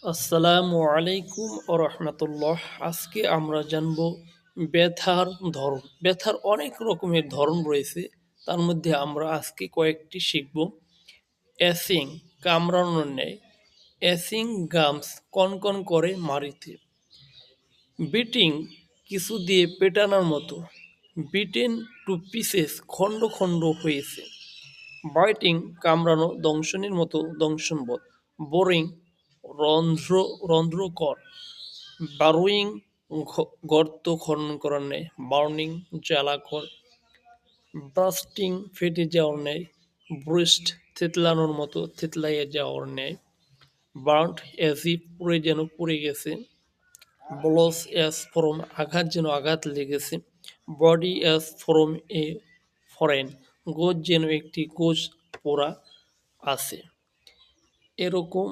আসসালামু আলাইকুম ও রহমতুল্লাহ। আজকে আমরা জানব ব্যথার ধরন। ব্যথার অনেক রকমের ধরন রয়েছে, তার মধ্যে আমরা আজকে কয়েকটি শিখব। অ্যাসিং, কামড়ানোর ন্যায়। অ্যাসিং গামস, কনকন করে মারিতে। বিটিং, কিছু দিয়ে পেটানোর মতো। বিটেন টু পিসেস, খণ্ড খণ্ড হয়েছে। বাইটিং, কামড়ানো, দংশনের মতো দংশনবোধ। বোরিং, রন্ধ্র রন্ধ্রকর। বারোয়িং, গর্ত খনন করার ন্যায়। বার্নিং, জ্বালাকর। বাস্টিং, ফেটে যাওয়ার ন্যায়। ব্রুস্ট, থেতলানোর মতো, থেতলাইয়ে যাওয়ার ন্যায়। বার্ন্ট, অ্যাজিভ, পুড়ে যেন পুড়ে গেছে। ব্লস অ্যাজ ফ্রম, আঘাত যেন আঘাত লেগেছে। Body as from a foreign, গোজ যেন একটি গোজ পোড়া আছে। এরকম